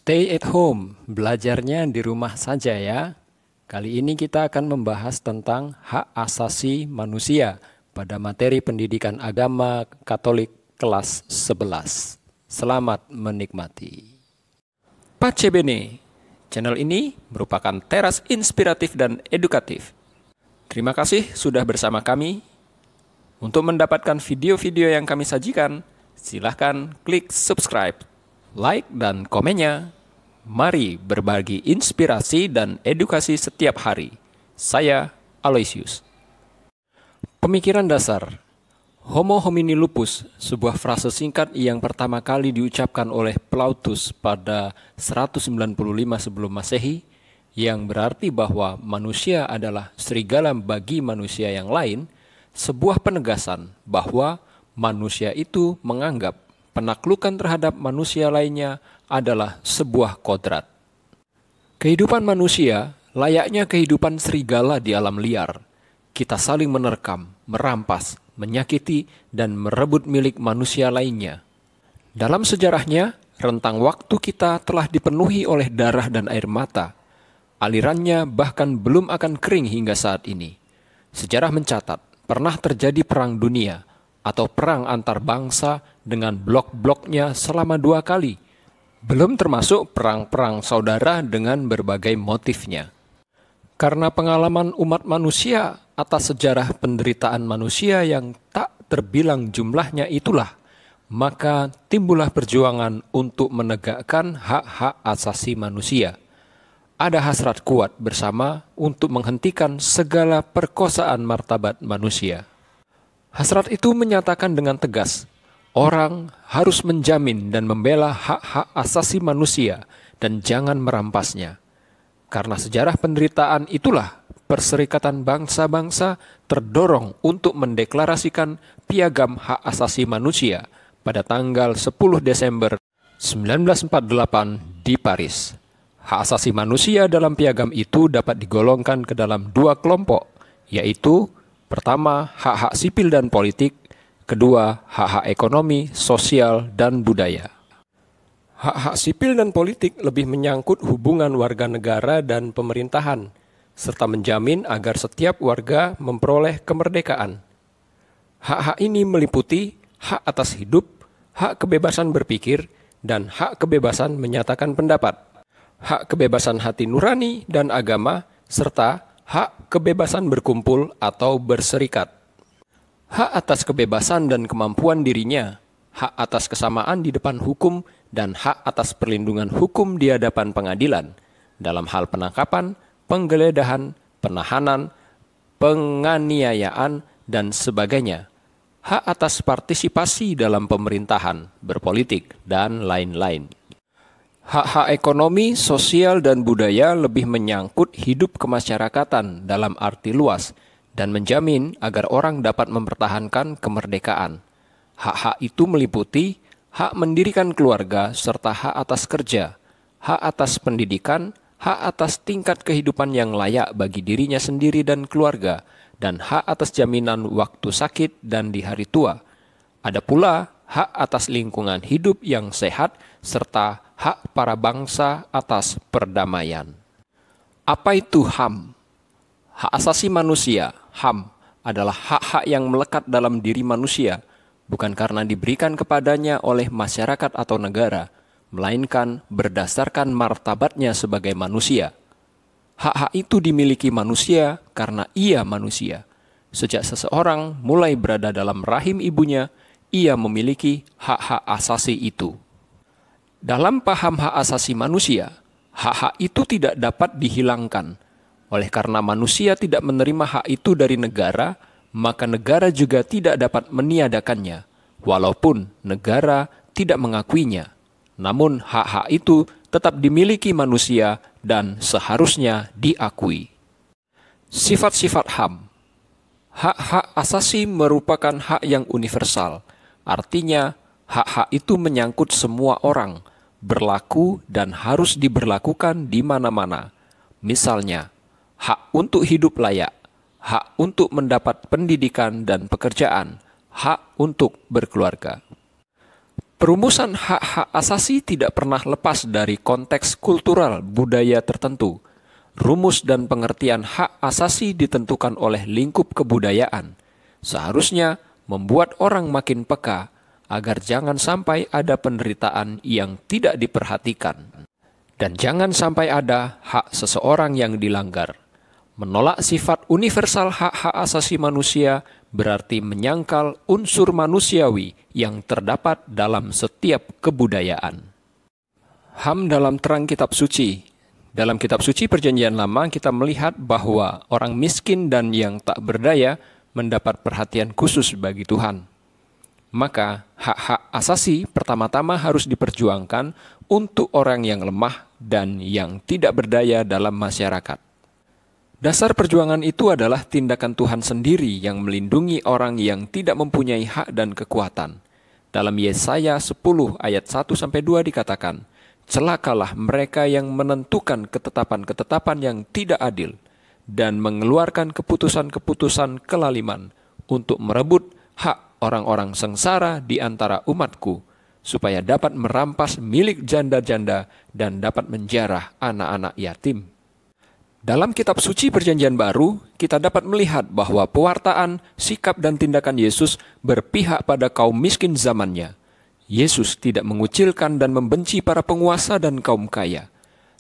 Stay at home, belajarnya di rumah saja ya. Kali ini kita akan membahas tentang hak asasi manusia pada materi pendidikan agama Katolik kelas 11. Selamat menikmati. Pace Bene, channel ini merupakan teras inspiratif dan edukatif. Terima kasih sudah bersama kami. Untuk mendapatkan video-video yang kami sajikan, silahkan klik subscribe, like, dan komennya. Mari berbagi inspirasi dan edukasi setiap hari. Saya Aloysius. Pemikiran dasar. Homo homini lupus, sebuah frase singkat yang pertama kali diucapkan oleh Plautus pada 195 sebelum Masehi, yang berarti bahwa manusia adalah serigala bagi manusia yang lain, sebuah penegasan bahwa manusia itu menganggap penaklukan terhadap manusia lainnya adalah sebuah kodrat. Kehidupan manusia layaknya kehidupan serigala di alam liar. Kita saling menerkam, merampas, menyakiti, dan merebut milik manusia lainnya. Dalam sejarahnya, rentang waktu kita telah dipenuhi oleh darah dan air mata. Alirannya bahkan belum akan kering hingga saat ini. Sejarah mencatat, pernah terjadi perang dunia, atau perang antar bangsa dengan blok-bloknya selama 2 kali. Belum termasuk perang-perang saudara dengan berbagai motifnya. Karena pengalaman umat manusia atas sejarah penderitaan manusia yang tak terbilang jumlahnya itulah, maka timbullah perjuangan untuk menegakkan hak-hak asasi manusia. Ada hasrat kuat bersama untuk menghentikan segala perkosaan martabat manusia. Hasrat itu menyatakan dengan tegas, orang harus menjamin dan membela hak-hak asasi manusia dan jangan merampasnya. Karena sejarah penderitaan itulah Perserikatan Bangsa-Bangsa terdorong untuk mendeklarasikan Piagam Hak Asasi Manusia pada tanggal 10 Desember 1948 di Paris. Hak asasi manusia dalam piagam itu dapat digolongkan ke dalam 2 kelompok, yaitu pertama, hak-hak sipil dan politik. Kedua, hak-hak ekonomi, sosial, dan budaya. Hak-hak sipil dan politik lebih menyangkut hubungan warga negara dan pemerintahan, serta menjamin agar setiap warga memperoleh kemerdekaan. Hak-hak ini meliputi hak atas hidup, hak kebebasan berpikir, dan hak kebebasan menyatakan pendapat, hak kebebasan hati nurani dan agama, serta hak kebebasan berkumpul atau berserikat. Hak atas kebebasan dan kemampuan dirinya, hak atas kesamaan di depan hukum, dan hak atas perlindungan hukum di hadapan pengadilan, dalam hal penangkapan, penggeledahan, penahanan, penganiayaan, dan sebagainya. Hak atas partisipasi dalam pemerintahan, berpolitik, dan lain-lain. Hak-hak ekonomi, sosial, dan budaya lebih menyangkut hidup kemasyarakatan dalam arti luas dan menjamin agar orang dapat mempertahankan kemerdekaan. Hak-hak itu meliputi hak mendirikan keluarga serta hak atas kerja, hak atas pendidikan, hak atas tingkat kehidupan yang layak bagi dirinya sendiri dan keluarga, dan hak atas jaminan waktu sakit dan di hari tua. Ada pula hak atas lingkungan hidup yang sehat serta hak para bangsa atas perdamaian. Apa itu HAM? Hak asasi manusia, HAM, adalah hak-hak yang melekat dalam diri manusia, bukan karena diberikan kepadanya oleh masyarakat atau negara, melainkan berdasarkan martabatnya sebagai manusia. Hak-hak itu dimiliki manusia karena ia manusia. Sejak seseorang mulai berada dalam rahim ibunya, ia memiliki hak-hak asasi itu. Dalam paham hak asasi manusia, hak-hak itu tidak dapat dihilangkan. Oleh karena manusia tidak menerima hak itu dari negara, maka negara juga tidak dapat meniadakannya, walaupun negara tidak mengakuinya. Namun hak-hak itu tetap dimiliki manusia dan seharusnya diakui. Sifat-sifat HAM. Hak-hak asasi merupakan hak yang universal. Artinya, hak-hak itu menyangkut semua orang, berlaku dan harus diberlakukan di mana-mana. Misalnya, hak untuk hidup layak, hak untuk mendapat pendidikan dan pekerjaan, hak untuk berkeluarga. Perumusan hak-hak asasi tidak pernah lepas dari konteks kultural budaya tertentu. Rumus dan pengertian hak asasi ditentukan oleh lingkup kebudayaan. Seharusnya membuat orang makin peka agar jangan sampai ada penderitaan yang tidak diperhatikan. Dan jangan sampai ada hak seseorang yang dilanggar. Menolak sifat universal hak-hak asasi manusia berarti menyangkal unsur manusiawi yang terdapat dalam setiap kebudayaan. HAM dalam terang kitab suci. Dalam kitab suci Perjanjian Lama kita melihat bahwa orang miskin dan yang tak berdaya mendapat perhatian khusus bagi Tuhan. Maka hak-hak asasi pertama-tama harus diperjuangkan untuk orang yang lemah dan yang tidak berdaya dalam masyarakat. Dasar perjuangan itu adalah tindakan Tuhan sendiri yang melindungi orang yang tidak mempunyai hak dan kekuatan. Dalam Yesaya 10 ayat 1-2 dikatakan, "Celakalah mereka yang menentukan ketetapan-ketetapan yang tidak adil dan mengeluarkan keputusan-keputusan kelaliman untuk merebut hak orang-orang sengsara di antara umatku, supaya dapat merampas milik janda-janda dan dapat menjarah anak-anak yatim." Dalam kitab suci Perjanjian Baru, kita dapat melihat bahwa pewartaan, sikap dan tindakan Yesus berpihak pada kaum miskin zamannya. Yesus tidak mengucilkan dan membenci para penguasa dan kaum kaya.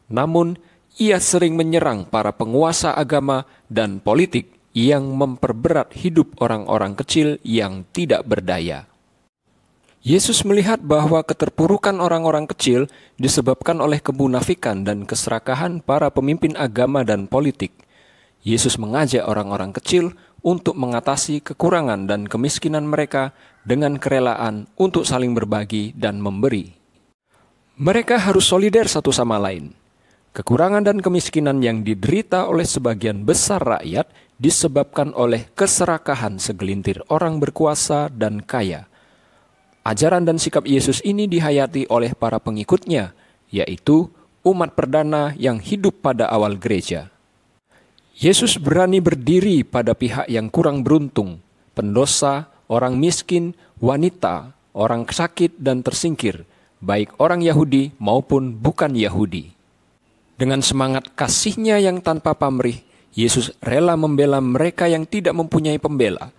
Namun, ia sering menyerang para penguasa agama dan politik yang memperberat hidup orang-orang kecil yang tidak berdaya. Yesus melihat bahwa keterpurukan orang-orang kecil disebabkan oleh kemunafikan dan keserakahan para pemimpin agama dan politik. Yesus mengajak orang-orang kecil untuk mengatasi kekurangan dan kemiskinan mereka dengan kerelaan untuk saling berbagi dan memberi. Mereka harus solider satu sama lain. Kekurangan dan kemiskinan yang diderita oleh sebagian besar rakyat disebabkan oleh keserakahan segelintir orang berkuasa dan kaya. Ajaran dan sikap Yesus ini dihayati oleh para pengikutnya, yaitu umat perdana yang hidup pada awal gereja. Yesus berani berdiri pada pihak yang kurang beruntung, pendosa, orang miskin, wanita, orang sakit dan tersingkir, baik orang Yahudi maupun bukan Yahudi. Dengan semangat kasih-Nya yang tanpa pamrih, Yesus rela membela mereka yang tidak mempunyai pembela.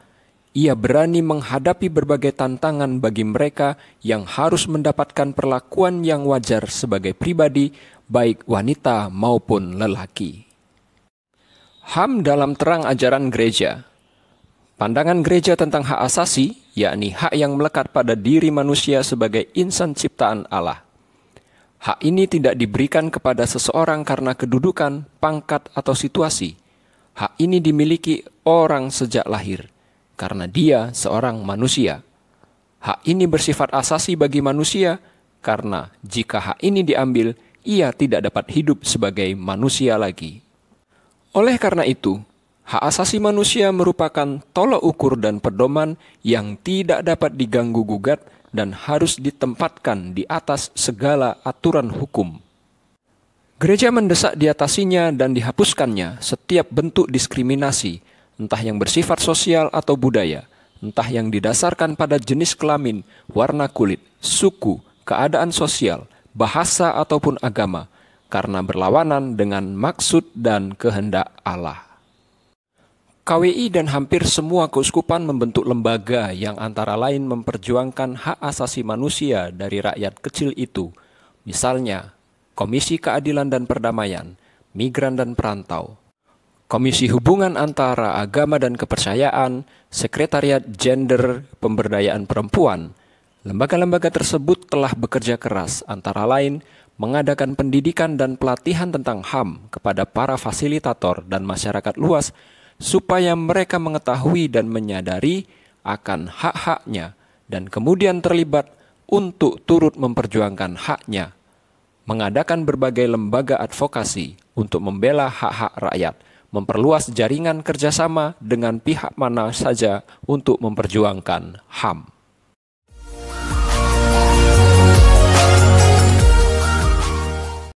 Ia berani menghadapi berbagai tantangan bagi mereka yang harus mendapatkan perlakuan yang wajar sebagai pribadi, baik wanita maupun lelaki. HAM dalam terang ajaran gereja. Pandangan gereja tentang hak asasi, yakni hak yang melekat pada diri manusia sebagai insan ciptaan Allah. Hak ini tidak diberikan kepada seseorang karena kedudukan, pangkat, atau situasi. Hak ini dimiliki orang sejak lahir, karena dia seorang manusia. Hak ini bersifat asasi bagi manusia, karena jika hak ini diambil, ia tidak dapat hidup sebagai manusia lagi. Oleh karena itu, hak asasi manusia merupakan tolok ukur dan pedoman yang tidak dapat diganggu-gugat dan harus ditempatkan di atas segala aturan hukum. Gereja mendesak diatasinya dan dihapuskannya setiap bentuk diskriminasi, entah yang bersifat sosial atau budaya, entah yang didasarkan pada jenis kelamin, warna kulit, suku, keadaan sosial, bahasa ataupun agama, karena berlawanan dengan maksud dan kehendak Allah. KWI dan hampir semua keuskupan membentuk lembaga yang antara lain memperjuangkan hak asasi manusia dari rakyat kecil itu, misalnya Komisi Keadilan dan Perdamaian, Migran dan Perantau, Komisi Hubungan Antara Agama dan Kepercayaan, Sekretariat Gender Pemberdayaan Perempuan. Lembaga-lembaga tersebut telah bekerja keras, antara lain mengadakan pendidikan dan pelatihan tentang HAM kepada para fasilitator dan masyarakat luas, supaya mereka mengetahui dan menyadari akan hak-haknya dan kemudian terlibat untuk turut memperjuangkan haknya. Mengadakan berbagai lembaga advokasi untuk membela hak-hak rakyat, memperluas jaringan kerjasama dengan pihak mana saja untuk memperjuangkan HAM.